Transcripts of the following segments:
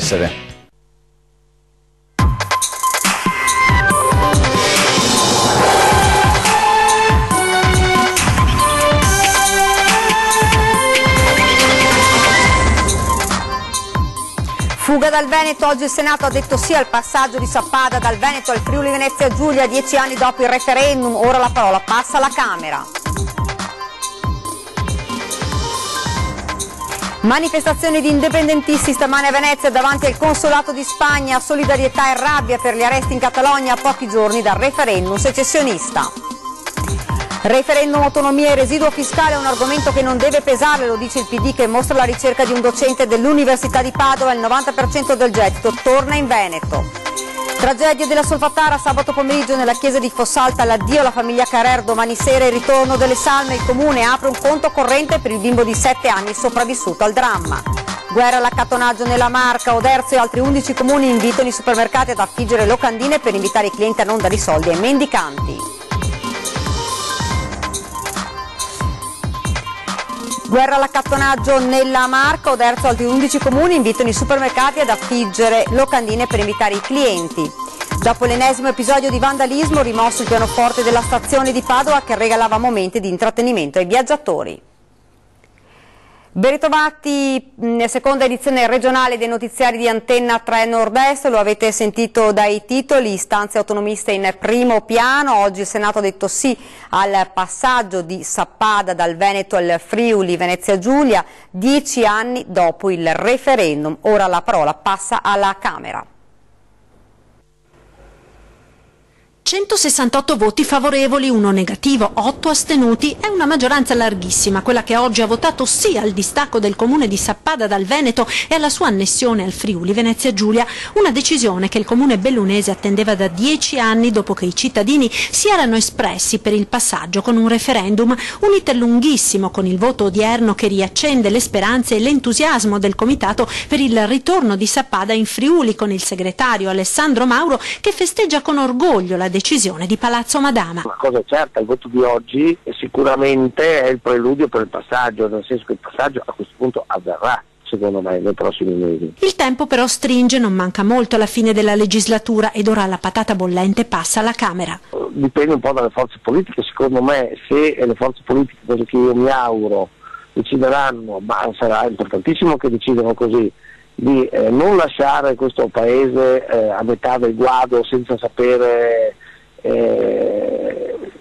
essere. Fuga dal Veneto, oggi il Senato ha detto sì al passaggio di Sappada dal Veneto al Friuli Venezia Giulia 10 anni dopo il referendum, ora la parola passa alla Camera. Manifestazioni di indipendentisti stamane a Venezia davanti al consolato di Spagna, solidarietà e rabbia per gli arresti in Catalogna a pochi giorni dal referendum secessionista. Referendum, autonomia e residuo fiscale è un argomento che non deve pesare, lo dice il PD che mostra la ricerca di un docente dell'Università di Padova, il 90% del gettito torna in Veneto. Tragedia della Solfatara, sabato pomeriggio nella chiesa di Fossalta, l'addio alla famiglia Carrer, domani sera il ritorno delle salme, il comune apre un conto corrente per il bimbo di 7 anni sopravvissuto al dramma. Guerra all'accattonaggio nella Marca, Oderzo e altri 11 comuni invitano i supermercati ad affiggere locandine per invitare i clienti a non dare i soldi ai mendicanti. Guerra all'accattonaggio nella Marca, Oderzo e altri 11 comuni invitano i supermercati ad affiggere locandine per invitare i clienti. Dopo l'ennesimo episodio di vandalismo, rimosso il pianoforte della stazione di Padova che regalava momenti di intrattenimento ai viaggiatori. Ben ritrovati, seconda edizione regionale dei notiziari di Antenna 3 Nord-Est, lo avete sentito dai titoli, istanze autonomiste in primo piano. Oggi il Senato ha detto sì al passaggio di Sappada dal Veneto al Friuli Venezia Giulia 10 anni dopo il referendum, ora la parola passa alla Camera. 168 voti favorevoli, 1 negativo, 8 astenuti, è una maggioranza larghissima, quella che oggi ha votato sì al distacco del comune di Sappada dal Veneto e alla sua annessione al Friuli Venezia Giulia, una decisione che il comune bellunese attendeva da 10 anni dopo che i cittadini si erano espressi per il passaggio con un referendum, un iter lunghissimo con il voto odierno che riaccende le speranze e l'entusiasmo del comitato per il ritorno di Sappada in Friuli con il segretario Alessandro Mauro che festeggia con orgoglio la decisione di Palazzo Madama. Una cosa è certa, il voto di oggi sicuramente è il preludio per il passaggio, nel senso che il passaggio a questo punto avverrà, secondo me, nei prossimi mesi. Il tempo però stringe, non manca molto alla fine della legislatura ed ora la patata bollente passa alla Camera. Dipende un po' dalle forze politiche, secondo me se le forze politiche, cosa che io mi auguro, decideranno, ma sarà importantissimo che decidano così, di non lasciare questo paese a metà del guado senza sapere se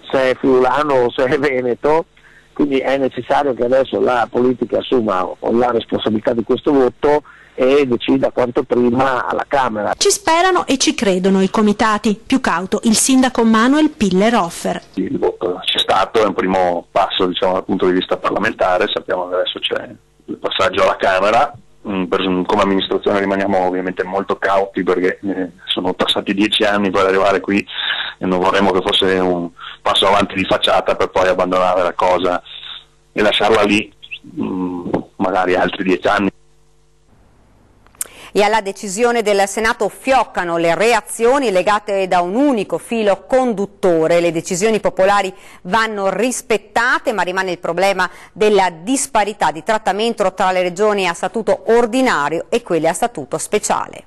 è friulano o se è veneto, quindi è necessario che adesso la politica assuma la responsabilità di questo voto e decida quanto prima alla Camera. Ci sperano e ci credono i comitati, più cauto il sindaco Manuel Piller-Hoffer. Il voto c'è stato, è un primo passo diciamo, dal punto di vista parlamentare, sappiamo che adesso c'è il passaggio alla Camera. Come amministrazione rimaniamo ovviamente molto cauti perché sono passati 10 anni per arrivare qui e non vorremmo che fosse un passo avanti di facciata per poi abbandonare la cosa e lasciarla lì magari altri 10 anni. E alla decisione del Senato fioccano le reazioni legate da un unico filo conduttore. Le decisioni popolari vanno rispettate, ma rimane il problema della disparità di trattamento tra le regioni a statuto ordinario e quelle a statuto speciale.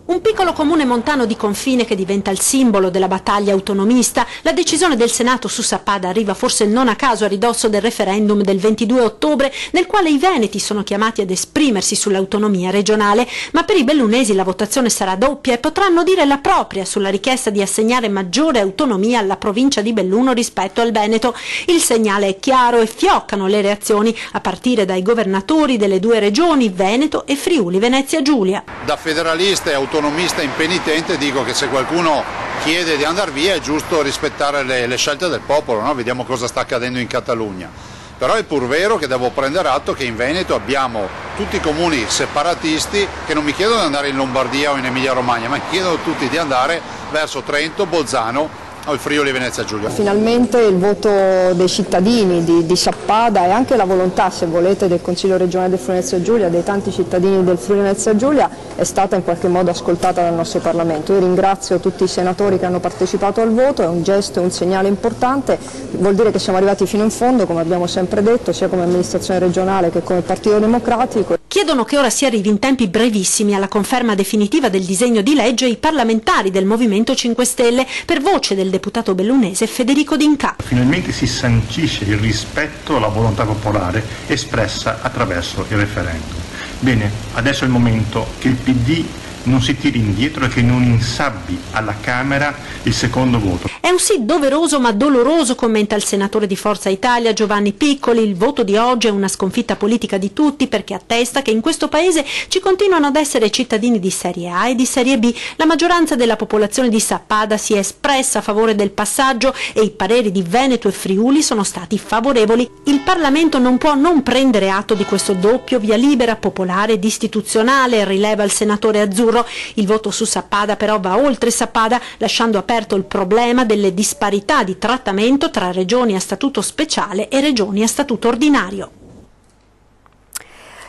Un piccolo comune montano di confine che diventa il simbolo della battaglia autonomista, la decisione del Senato su Sappada arriva forse non a caso a ridosso del referendum del 22 ottobre, nel quale i veneti sono chiamati ad esprimersi sull'autonomia regionale, ma per i bellunesi la votazione sarà doppia e potranno dire la propria sulla richiesta di assegnare maggiore autonomia alla provincia di Belluno rispetto al Veneto. Il segnale è chiaro e fioccano le reazioni, a partire dai governatori delle due regioni, Veneto e Friuli Venezia Giulia. Da federalista e autonomista impenitente dico che se qualcuno chiede di andare via è giusto rispettare le scelte del popolo, no? Vediamo cosa sta accadendo in Catalogna. Però è pur vero che devo prendere atto che in Veneto abbiamo tutti i comuni separatisti che non mi chiedono di andare in Lombardia o in Emilia Romagna, ma mi chiedono tutti di andare verso Trento, Bolzano o il Friuli Venezia Giulia. Finalmente il voto dei cittadini di Sappada e anche la volontà, se volete, del Consiglio regionale del Friuli Venezia Giulia, dei tanti cittadini del Friuli Venezia Giulia, è stata in qualche modo ascoltata dal nostro Parlamento. Io ringrazio tutti i senatori che hanno partecipato al voto, è un gesto, è un segnale importante, vuol dire che siamo arrivati fino in fondo, come abbiamo sempre detto, sia come amministrazione regionale che come Partito Democratico. chiedono che ora si arrivi in tempi brevissimi alla conferma definitiva del disegno di legge i parlamentari del Movimento 5 Stelle, per voce del deputato bellunese Federico D'Inca. Finalmente si sancisce il rispetto alla volontà popolare espressa attraverso il referendum. Bene, adesso è il momento che il PD non si tiri indietro e che non insabbi alla Camera il secondo voto. È un sì doveroso ma doloroso, commenta il senatore di Forza Italia Giovanni Piccoli. Il voto di oggi è una sconfitta politica di tutti, perché attesta che in questo paese ci continuano ad essere cittadini di serie A e di serie B. La maggioranza della popolazione di Sappada si è espressa a favore del passaggio e i pareri di Veneto e Friuli sono stati favorevoli. Il Parlamento non può non prendere atto di questo doppio via libera popolare ed istituzionale, rileva il senatore azzurro. Il voto su Sappada però va oltre Sappada, lasciando aperto il problema delle disparità di trattamento tra regioni a statuto speciale e regioni a statuto ordinario.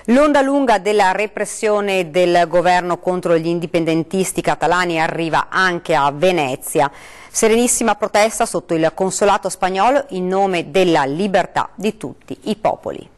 L'onda lunga della repressione del governo contro gli indipendentisti catalani arriva anche a Venezia. Serenissima protesta sotto il consolato spagnolo in nome della libertà di tutti i popoli.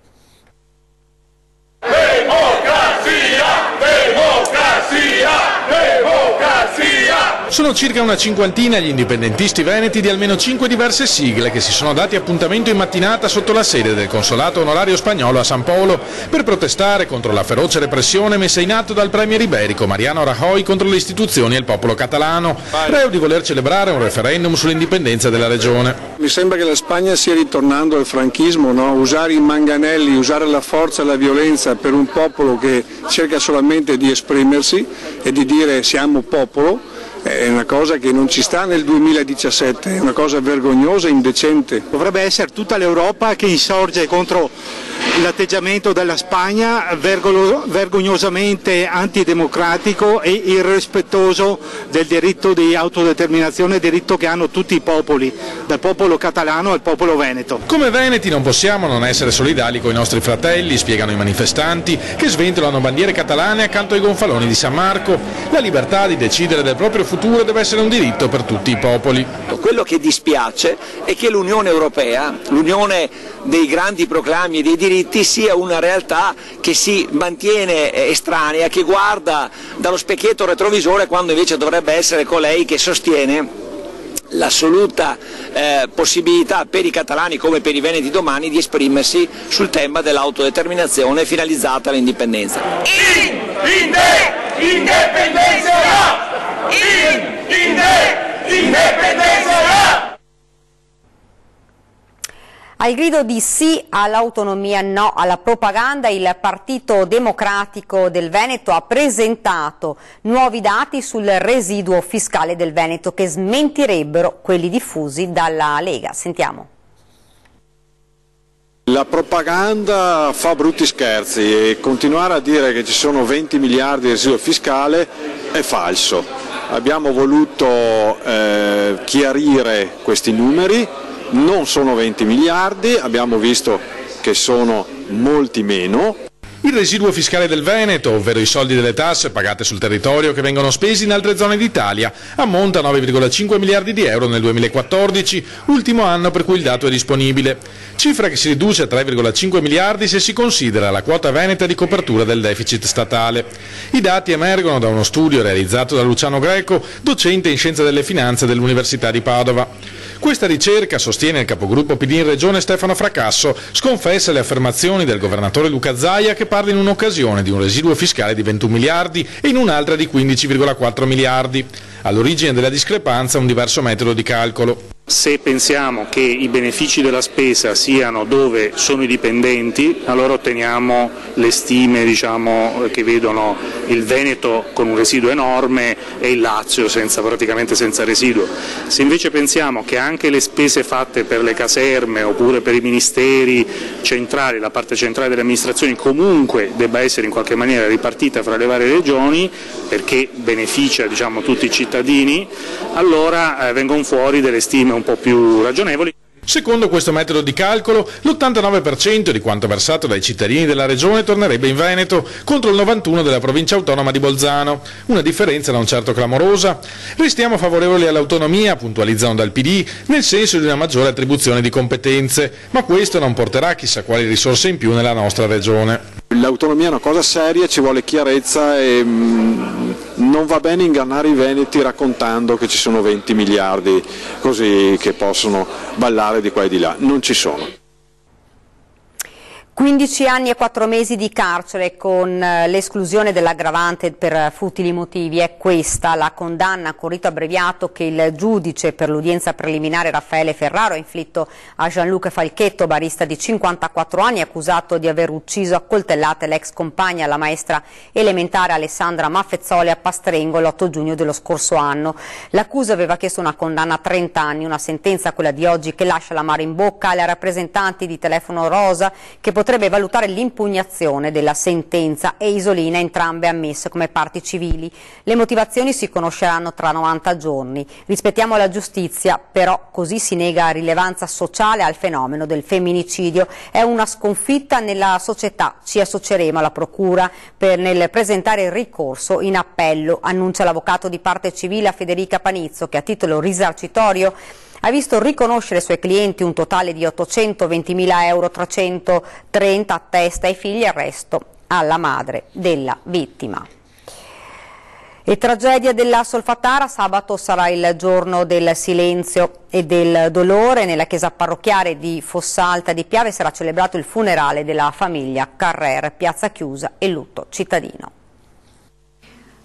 Democrazia! Democrazia! Democrazia! Sono circa una cinquantina gli indipendentisti veneti di almeno 5 diverse sigle che si sono dati appuntamento in mattinata sotto la sede del consolato onorario spagnolo a San Polo per protestare contro la feroce repressione messa in atto dal premier iberico Mariano Rajoy contro le istituzioni e il popolo catalano, reo di voler celebrare un referendum sull'indipendenza della regione. Mi sembra che la Spagna stia ritornando al franchismo, no? Usare i manganelli, usare la forza e la violenza per un popolo che cerca solamente di esprimersi e di dire siamo popolo. È una cosa che non ci sta nel 2017, è una cosa vergognosa e indecente. Dovrebbe essere tutta l'Europa che insorge contro l'atteggiamento della Spagna vergognosamente antidemocratico e irrispettoso del diritto di autodeterminazione, diritto che hanno tutti i popoli, dal popolo catalano al popolo veneto. Come veneti non possiamo non essere solidali con i nostri fratelli, spiegano i manifestanti che sventolano bandiere catalane accanto ai gonfaloni di San Marco. La libertà di decidere del proprio futuro deve essere un diritto per tutti i popoli. Quello che dispiace è che l'Unione Europea, l'Unione dei grandi proclami e dei diritti, sia una realtà che si mantiene estranea, che guarda dallo specchietto retrovisore, quando invece dovrebbe essere colei che sostiene l'assoluta possibilità per i catalani come per i veneti domani di esprimersi sul tema dell'autodeterminazione finalizzata all'indipendenza. Indipendenza! Indipendenza! Al grido di sì all'autonomia, no alla propaganda, il Partito Democratico del Veneto ha presentato nuovi dati sul residuo fiscale del Veneto che smentirebbero quelli diffusi dalla Lega. Sentiamo. La propaganda fa brutti scherzi e continuare a dire che ci sono 20 miliardi di residuo fiscale è falso. Abbiamo voluto chiarire questi numeri. Non sono 20 miliardi, abbiamo visto che sono molti meno. Il residuo fiscale del Veneto, ovvero i soldi delle tasse pagate sul territorio che vengono spesi in altre zone d'Italia, ammonta a 9,5 miliardi di euro nel 2014, ultimo anno per cui il dato è disponibile. Cifra che si riduce a 3,5 miliardi se si considera la quota veneta di copertura del deficit statale. I dati emergono da uno studio realizzato da Luciano Greco, docente in scienze delle finanze dell'Università di Padova. Questa ricerca, sostiene il capogruppo PD in regione Stefano Fracasso, sconfessa le affermazioni del governatore Luca Zaia che parla in un'occasione di un residuo fiscale di 21 miliardi e in un'altra di 15,4 miliardi. All'origine della discrepanza un diverso metodo di calcolo. Se pensiamo che i benefici della spesa siano dove sono i dipendenti, allora otteniamo le stime che vedono il Veneto con un residuo enorme e il Lazio praticamente senza residuo. Se invece pensiamo che anche le spese fatte per le caserme oppure per i ministeri centrali, la parte centrale delle amministrazioni, comunque debba essere in qualche maniera ripartita fra le varie regioni perché beneficia tutti i cittadini, allora vengono fuori delle stime un po' più ragionevoli. Secondo questo metodo di calcolo, l'89% di quanto versato dai cittadini della regione tornerebbe in Veneto, contro il 91% della provincia autonoma di Bolzano. Una differenza non certo clamorosa. Restiamo favorevoli all'autonomia, puntualizzano dal PD, nel senso di una maggiore attribuzione di competenze, ma questo non porterà chissà quali risorse in più nella nostra regione. L'autonomia è una cosa seria, ci vuole chiarezza e non va bene ingannare i veneti raccontando che ci sono 20 miliardi così che possono ballare di qua e di là. Non ci sono. 15 anni e 4 mesi di carcere con l'esclusione dell'aggravante per futili motivi. È questa la condanna con rito abbreviato che il giudice per l'udienza preliminare Raffaele Ferraro ha inflitto a Gianluca Falchetto, barista di 54 anni, accusato di aver ucciso a coltellate l'ex compagna, la maestra elementare Alessandra Maffezzoli, a Pastrengo l'8 giugno dello scorso anno. L'accusa aveva chiesto una condanna a 30 anni, una sentenza, quella di oggi, che lascia l'amaro in bocca alle rappresentanti di Telefono Rosa, che potrebbe valutare l'impugnazione della sentenza, e Isolina, entrambe ammesse come parti civili. Le motivazioni si conosceranno tra 90 giorni. Rispettiamo la giustizia, però così si nega rilevanza sociale al fenomeno del femminicidio. È una sconfitta nella società. Ci associeremo alla procura nel presentare il ricorso in appello, annuncia l'avvocato di parte civile a Federica Panizzo, che a titolo risarcitorio ha visto riconoscere ai suoi clienti un totale di 820.000 euro, 330 a testa ai figli e il resto alla madre della vittima. E tragedia della Solfatara, sabato sarà il giorno del silenzio e del dolore. Nella chiesa parrocchiale di Fossalta di Piave sarà celebrato il funerale della famiglia Carrer, piazza chiusa e lutto cittadino.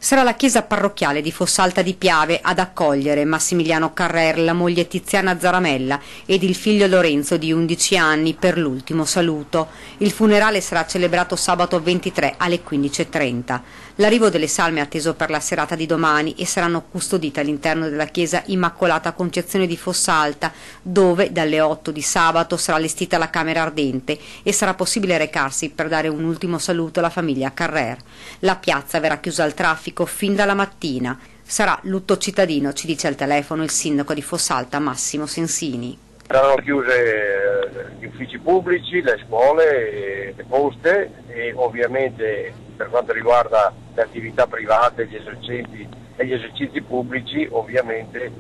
Sarà la chiesa parrocchiale di Fossalta di Piave ad accogliere Massimiliano Carrer, la moglie Tiziana Zaramella ed il figlio Lorenzo di 11 anni per l'ultimo saluto. Il funerale sarà celebrato sabato 23 alle 15:30. L'arrivo delle salme è atteso per la serata di domani e saranno custodite all'interno della chiesa Immacolata Concezione di Fossalta, dove dalle 8 di sabato sarà allestita la camera ardente e sarà possibile recarsi per dare un ultimo saluto alla famiglia Carrer. La piazza verrà chiusa al traffico fin dalla mattina. Sarà lutto cittadino, ci dice al telefono il sindaco di Fossalta Massimo Sensini. Saranno chiuse gli uffici pubblici, le scuole, le poste e ovviamente per quanto riguarda le attività private, gli esercenti e gli esercizi pubblici ovviamente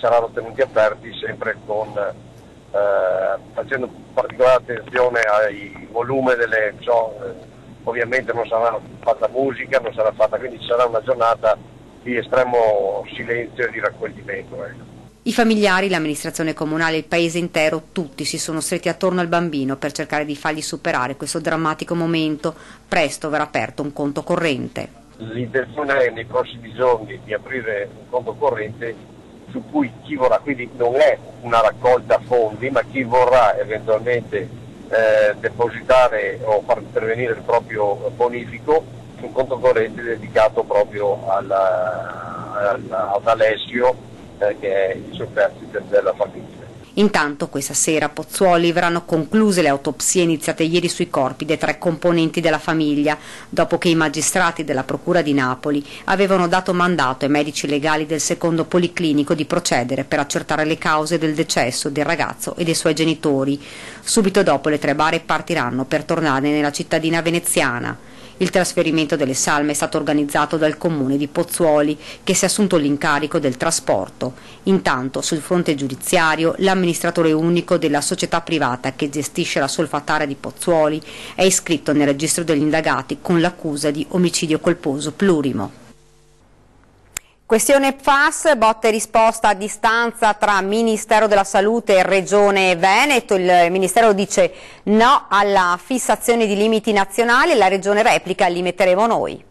saranno tenuti aperti sempre facendo particolare attenzione al volume delle ovviamente non sarà fatta musica, non sarà fatta, quindi ci sarà una giornata di estremo silenzio e di raccoglimento. I familiari, l'amministrazione comunale e il paese intero, tutti si sono stretti attorno al bambino per cercare di fargli superare questo drammatico momento. Presto verrà aperto un conto corrente. L'intenzione è nei prossimi giorni di aprire un conto corrente su cui chi vorrà, quindi non è una raccolta fondi, ma chi vorrà eventualmente depositare o far intervenire il proprio bonifico su un conto corrente dedicato proprio ad Alessio, che è il superstite della famiglia. Intanto questa sera a Pozzuoli verranno concluse le autopsie iniziate ieri sui corpi dei 3 componenti della famiglia, dopo che i magistrati della Procura di Napoli avevano dato mandato ai medici legali del secondo policlinico di procedere per accertare le cause del decesso del ragazzo e dei suoi genitori. Subito dopo le 3 bare partiranno per tornare nella cittadina veneziana. Il trasferimento delle salme è stato organizzato dal comune di Pozzuoli, che si è assunto l'incarico del trasporto. Intanto, sul fronte giudiziario, l'amministratore unico della società privata che gestisce la Solfatara di Pozzuoli è iscritto nel registro degli indagati con l'accusa di omicidio colposo plurimo. Questione PFAS, botta e risposta a distanza tra Ministero della Salute e Regione Veneto. Il Ministero dice no alla fissazione di limiti nazionali e la Regione replica: li metteremo noi.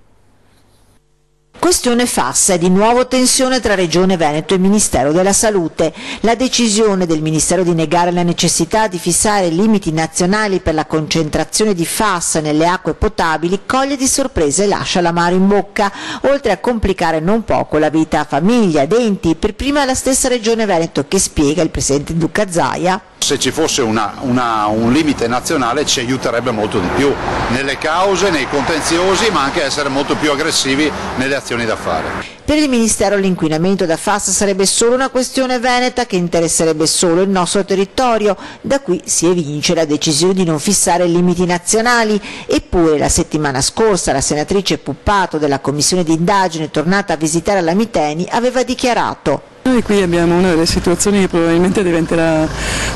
Questione FAS, di nuovo tensione tra Regione Veneto e Ministero della Salute. La decisione del Ministero di negare la necessità di fissare limiti nazionali per la concentrazione di FAS nelle acque potabili coglie di sorpresa e lascia l'amaro in bocca, oltre a complicare non poco la vita a famiglia, ed enti, per prima la stessa Regione Veneto, che spiega il presidente Luca Zaia. Se ci fosse un limite nazionale ci aiuterebbe molto di più nelle cause, nei contenziosi, ma anche essere molto più aggressivi nelle azioni operazioni da fare. Per il Ministero l'inquinamento da FAS sarebbe solo una questione veneta che interesserebbe solo il nostro territorio, da qui si evince la decisione di non fissare limiti nazionali, eppure la settimana scorsa la senatrice Puppato della commissione di indagine tornata a visitare la Miteni aveva dichiarato: noi qui abbiamo una delle situazioni che probabilmente diventerà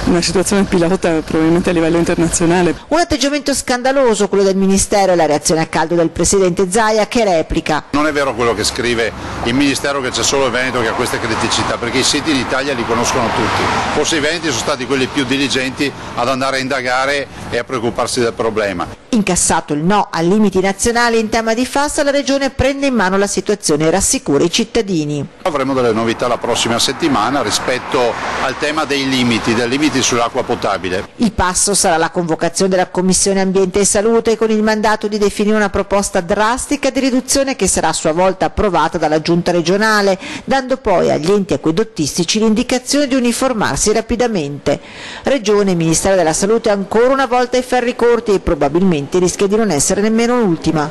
una situazione pilota probabilmente a livello internazionale. Un atteggiamento scandaloso quello del Ministero e la reazione a caldo del Presidente Zaia che replica: non è vero quello che scrive il Ministero che c'è solo il Veneto che ha queste criticità, perché i siti in Italia li conoscono tutti, forse i Veneti sono stati quelli più diligenti ad andare a indagare e a preoccuparsi del problema. Incassato il no a limiti nazionali in tema di FAS, la Regione prende in mano la situazione e rassicura i cittadini. Avremo delle novità la prossima settimana rispetto al tema dei limiti sull'acqua potabile. Il passo sarà la convocazione della Commissione Ambiente e Salute con il mandato di definire una proposta drastica di riduzione che sarà a sua volta approvata dalla Giunta regionale, dando poi agli enti acquedottistici l'indicazione di uniformarsi rapidamente. Regione e Ministero della Salute ancora una volta ai ferri corti e probabilmente rischia di non essere nemmeno l'ultima.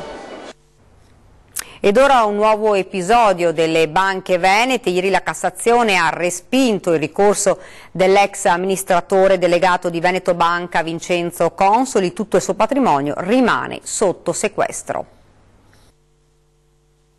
Ed ora un nuovo episodio delle banche venete. Ieri la Cassazione ha respinto il ricorso dell'ex amministratore delegato di Veneto Banca Vincenzo Consoli. Tutto il suo patrimonio rimane sotto sequestro.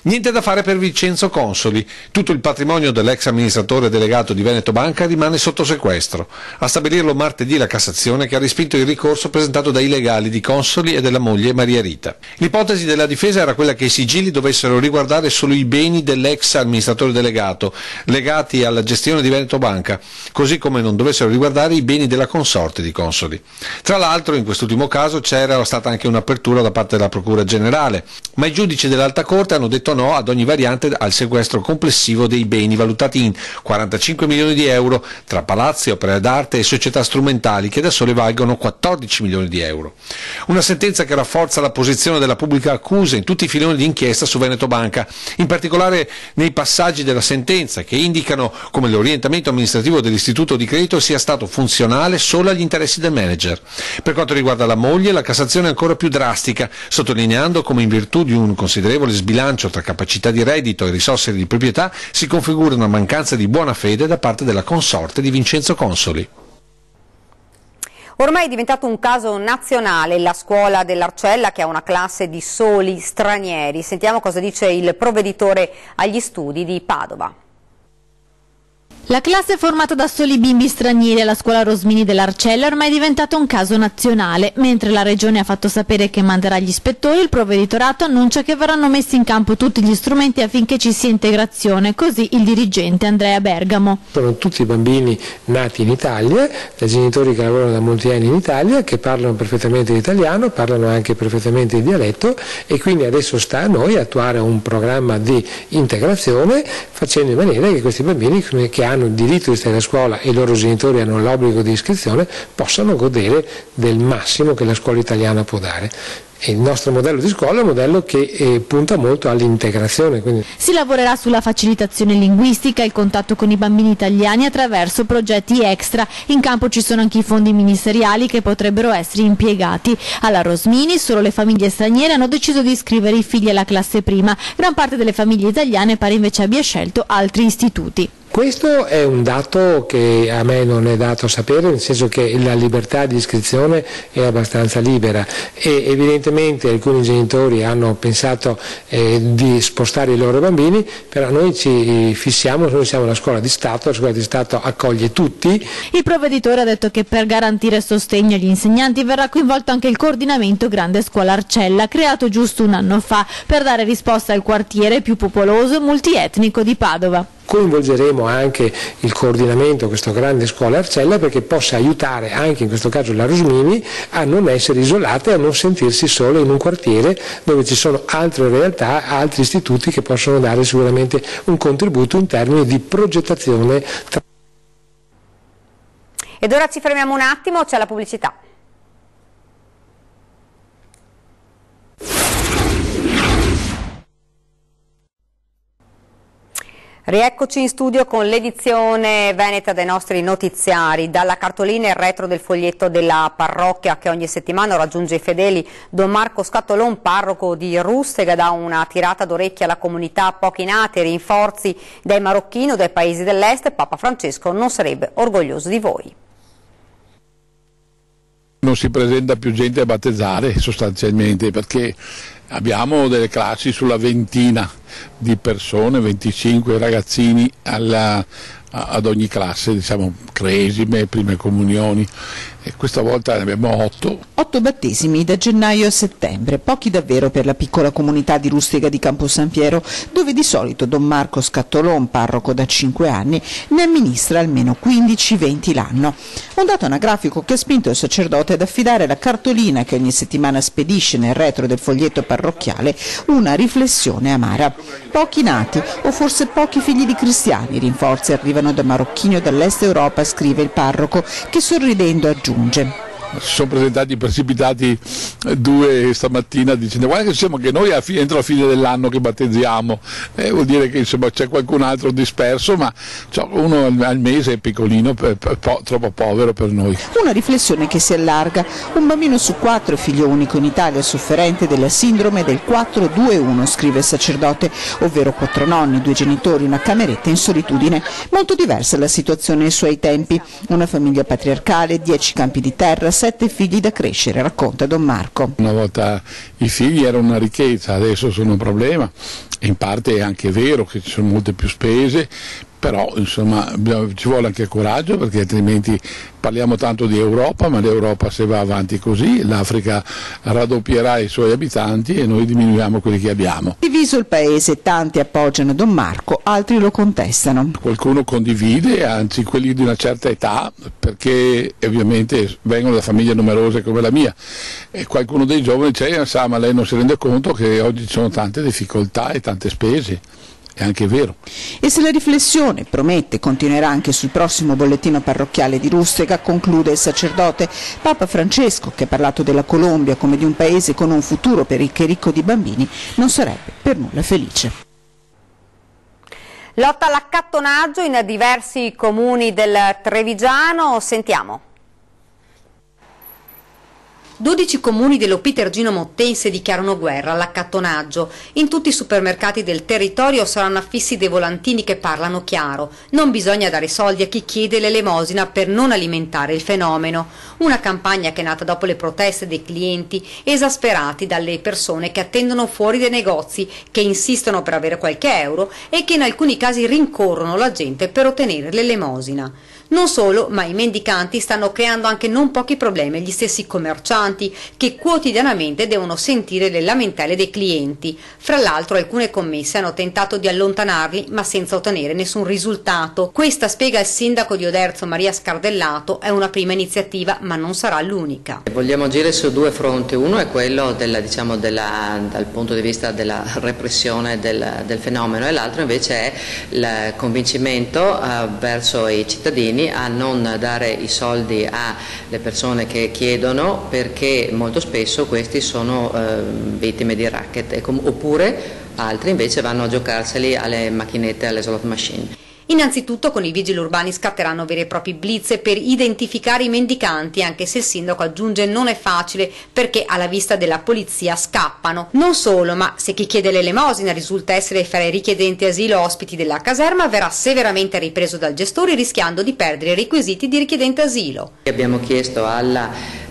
Niente da fare per Vincenzo Consoli. Tutto il patrimonio dell'ex amministratore delegato di Veneto Banca rimane sotto sequestro. A stabilirlo martedì la Cassazione, che ha respinto il ricorso presentato dai legali di Consoli e della moglie Maria Rita. L'ipotesi della difesa era quella che i sigilli dovessero riguardare solo i beni dell'ex amministratore delegato legati alla gestione di Veneto Banca, così come non dovessero riguardare i beni della consorte di Consoli. Tra l'altro in quest'ultimo caso c'era stata anche un'apertura da parte della Procura Generale, ma i giudici dell'Alta Corte hanno detto no ad ogni variante al sequestro complessivo dei beni valutati in 45 milioni di euro tra palazzi, opere d'arte e società strumentali che da sole valgono 14 milioni di euro. Una sentenza che rafforza la posizione della pubblica accusa in tutti i filoni di inchiesta su Veneto Banca, in particolare nei passaggi della sentenza che indicano come l'orientamento amministrativo dell'istituto di credito sia stato funzionale solo agli interessi del manager. Per quanto riguarda la moglie, la Cassazione è ancora più drastica, sottolineando come in virtù di un considerevole sbilancio tra capacità di reddito e risorse di proprietà si configura una mancanza di buona fede da parte della consorte di Vincenzo Consoli. Ormai è diventato un caso nazionale la scuola dell'Arcella, che ha una classe di soli stranieri. Sentiamo cosa dice il provveditore agli studi di Padova. La classe è formata da soli bimbi stranieri alla scuola Rosmini dell'Arcella è ormai diventato un caso nazionale. Mentre la Regione ha fatto sapere che manderà gli ispettori, il provveditorato annuncia che verranno messi in campo tutti gli strumenti affinché ci sia integrazione, così il dirigente Andrea Bergamo. Sono tutti bambini nati in Italia, da genitori che lavorano da molti anni in Italia, che parlano perfettamente l'italiano, parlano anche perfettamente il dialetto, e quindi adesso sta a noi attuare un programma di integrazione facendo in maniera che questi bambini che hanno il diritto di stare a scuola e i loro genitori hanno l'obbligo di iscrizione possano godere del massimo che la scuola italiana può dare. E il nostro modello di scuola è un modello che punta molto all'integrazione. Si lavorerà sulla facilitazione linguistica e il contatto con i bambini italiani attraverso progetti extra. In campo ci sono anche i fondi ministeriali che potrebbero essere impiegati. Alla Rosmini solo le famiglie straniere hanno deciso di iscrivere i figli alla classe prima. Gran parte delle famiglie italiane pare invece abbia scelto altri istituti. Questo è un dato che a me non è dato sapere, nel senso che la libertà di iscrizione è abbastanza libera e evidentemente alcuni genitori hanno pensato di spostare i loro bambini, però noi ci fissiamo, noi siamo una scuola di Stato, la scuola di Stato accoglie tutti. Il provveditore ha detto che per garantire sostegno agli insegnanti verrà coinvolto anche il coordinamento Grande Scuola Arcella, creato giusto un anno fa per dare risposta al quartiere più popoloso e multietnico di Padova. Coinvolgeremo anche il coordinamento, questo Grande Scuola Arcella, perché possa aiutare anche in questo caso la Rosmini a non essere isolata e a non sentirsi solo in un quartiere dove ci sono altre realtà, altri istituti che possono dare sicuramente un contributo in termini di progettazione. Ed ora ci fermiamo un attimo, c'è la pubblicità. Rieccoci in studio con l'edizione veneta dei nostri notiziari. Dalla cartolina il retro del foglietto della parrocchia che ogni settimana raggiunge i fedeli, Don Marco Scatolon, parroco di Russega, dà una tirata d'orecchie alla comunità, pochi nati, rinforzi dai marocchini o dai paesi dell'est. Papa Francesco non sarebbe orgoglioso di voi. Non si presenta più gente a battezzare sostanzialmente, perché abbiamo delle classi sulla ventina di persone, 25 ragazzini ad ogni classe, diciamo cresime, prime comunioni, e questa volta ne abbiamo 8. 8 battesimi da gennaio a settembre, pochi davvero per la piccola comunità di Russega di Campo San Piero, dove di solito Don Marco Scatolon, parroco da 5 anni, ne amministra almeno 15-20 l'anno. Un dato anagrafico che ha spinto il sacerdote ad affidare la cartolina che ogni settimana spedisce nel retro del foglietto parrocchiale una riflessione amara. Pochi nati o forse pochi figli di cristiani, rinforzi arrivano da marocchini o dall'est Europa, scrive il parroco, che sorridendo aggiunge: si sono presentati precipitati 2 stamattina dicendo: guarda che siamo che noi entro la fine dell'anno che battezziamo, vuol dire che insomma c'è qualcun altro disperso, ma uno al mese è piccolino, troppo povero per noi. Una riflessione che si allarga: un bambino su 4 è figlio unico in Italia, sofferente della sindrome del 4-2-1, scrive il sacerdote, ovvero 4 nonni, 2 genitori, una cameretta in solitudine. Molto diversa la situazione ai suoi tempi, una famiglia patriarcale, 10 campi di terra, 7 figli da crescere, racconta Don Marco. Una volta i figli erano una ricchezza, adesso sono un problema, e in parte è anche vero che ci sono molte più spese, però insomma ci vuole anche coraggio, perché altrimenti parliamo tanto di Europa, ma l'Europa se va avanti così l'Africa raddoppierà i suoi abitanti e noi diminuiamo quelli che abbiamo. Diviso il paese, tanti appoggiano Don Marco, altri lo contestano. Qualcuno condivide, anzi quelli di una certa età, perché ovviamente vengono da famiglie numerose come la mia, e qualcuno dei giovani dice: sa, ma lei non si rende conto che oggi ci sono tante difficoltà e tante spese. È anche vero. E se la riflessione, promette, continuerà anche sul prossimo bollettino parrocchiale di Russega, conclude il sacerdote, Papa Francesco, che ha parlato della Colombia come di un paese con un futuro per ricco e ricco di bambini, non sarebbe per nulla felice. Lotta all'accattonaggio in diversi comuni del Trevigiano, sentiamo. 12 comuni dell'OP Tergino Mottense dichiarano guerra all'accattonaggio. In tutti i supermercati del territorio saranno affissi dei volantini che parlano chiaro. Non bisogna dare soldi a chi chiede l'elemosina per non alimentare il fenomeno. Una campagna che è nata dopo le proteste dei clienti esasperati dalle persone che attendono fuori dai negozi, che insistono per avere qualche euro e che in alcuni casi rincorrono la gente per ottenere l'elemosina. Non solo, ma i mendicanti stanno creando anche non pochi problemi agli stessi commercianti che quotidianamente devono sentire le lamentele dei clienti. Fra l'altro alcune commesse hanno tentato di allontanarli ma senza ottenere nessun risultato. Questa, spiega il sindaco di Oderzo Maria Scardellato, è una prima iniziativa ma non sarà l'unica. Vogliamo agire su 2 fronti. Uno è quello dal punto di vista della repressione del fenomeno, e l'altro invece è il convincimento verso i cittadini a non dare i soldi alle persone che chiedono, perché molto spesso questi sono vittime di racket, oppure altri invece vanno a giocarseli alle macchinette, alle slot machine. Innanzitutto con i vigili urbani scatteranno veri e propri blitz per identificare i mendicanti, anche se il sindaco aggiunge non è facile perché alla vista della polizia scappano. Non solo, ma se chi chiede l'elemosina risulta essere fra i richiedenti asilo ospiti della caserma, verrà severamente ripreso dal gestore rischiando di perdere i requisiti di richiedente asilo. Abbiamo chiesto alla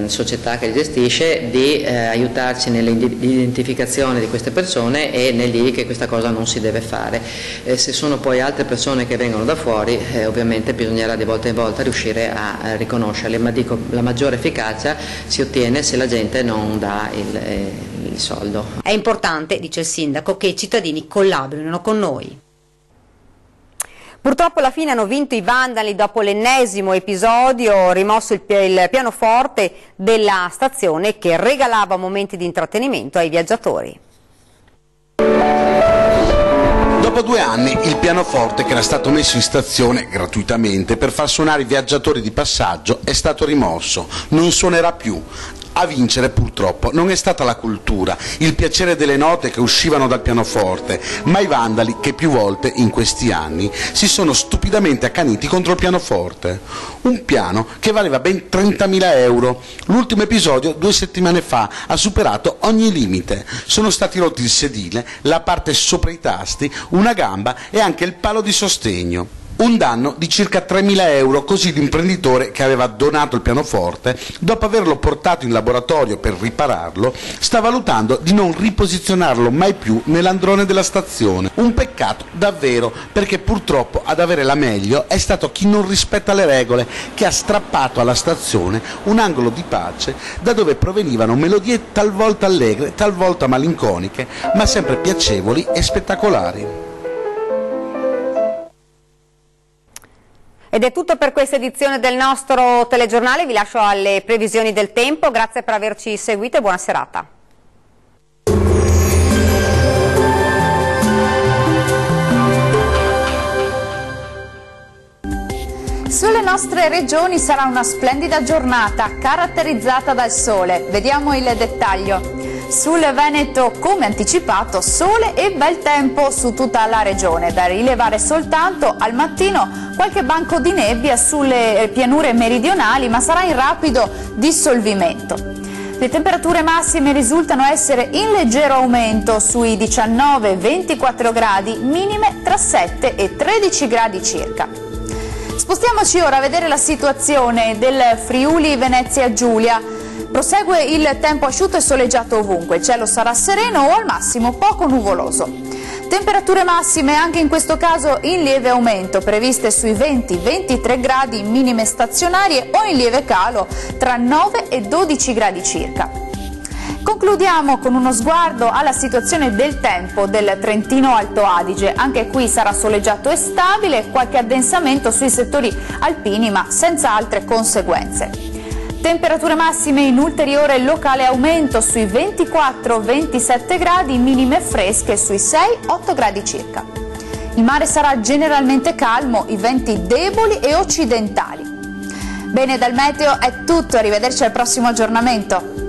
società che li gestisce di aiutarci nell'identificazione di queste persone e nel dire che questa cosa non si deve fare. Se sono poi altre persone che vengono da fuori, ovviamente bisognerà di volta in volta riuscire a riconoscerle, ma dico, la maggiore efficacia si ottiene se la gente non dà il soldo. È importante, dice il sindaco, che i cittadini collaborino con noi. Purtroppo alla fine hanno vinto i vandali dopo l'ennesimo episodio, rimosso il pianoforte della stazione che regalava momenti di intrattenimento ai viaggiatori. Dopo 2 anni il pianoforte, che era stato messo in stazione gratuitamente per far suonare i viaggiatori di passaggio, è stato rimosso, non suonerà più. A vincere purtroppo non è stata la cultura, il piacere delle note che uscivano dal pianoforte, ma i vandali che più volte in questi anni si sono stupidamente accaniti contro il pianoforte. Un piano che valeva ben 30.000 euro. L'ultimo episodio 2 settimane fa ha superato ogni limite. Sono stati rotti il sedile, la parte sopra i tasti, una gamba e anche il palo di sostegno. Un danno di circa 3.000 euro, così l'imprenditore che aveva donato il pianoforte, dopo averlo portato in laboratorio per ripararlo, sta valutando di non riposizionarlo mai più nell'androne della stazione. Un peccato davvero, perché purtroppo ad avere la meglio è stato chi non rispetta le regole, che ha strappato alla stazione un angolo di pace da dove provenivano melodie talvolta allegre, talvolta malinconiche, ma sempre piacevoli e spettacolari. Ed è tutto per questa edizione del nostro telegiornale, vi lascio alle previsioni del tempo, grazie per averci seguito e buona serata. Sulle nostre regioni sarà una splendida giornata caratterizzata dal sole, vediamo il dettaglio. Sul Veneto, come anticipato, sole e bel tempo su tutta la regione, da rilevare soltanto al mattino qualche banco di nebbia sulle pianure meridionali, ma sarà in rapido dissolvimento. Le temperature massime risultano essere in leggero aumento sui 19-24 gradi, minime tra 7 e 13 gradi circa. Spostiamoci ora a vedere la situazione del Friuli Venezia Giulia. Prosegue il tempo asciutto e soleggiato ovunque, il cielo sarà sereno o al massimo poco nuvoloso. Temperature massime anche in questo caso in lieve aumento, previste sui 20-23 gradi minime stazionarie o in lieve calo tra 9 e 12 gradi circa. Concludiamo con uno sguardo alla situazione del tempo del Trentino Alto Adige. Anche qui sarà soleggiato e stabile, qualche addensamento sui settori alpini ma senza altre conseguenze. Temperature massime in ulteriore locale aumento sui 24-27 gradi, minime fresche sui 6-8 gradi circa. Il mare sarà generalmente calmo, i venti deboli e occidentali. Bene, dal meteo è tutto, arrivederci al prossimo aggiornamento.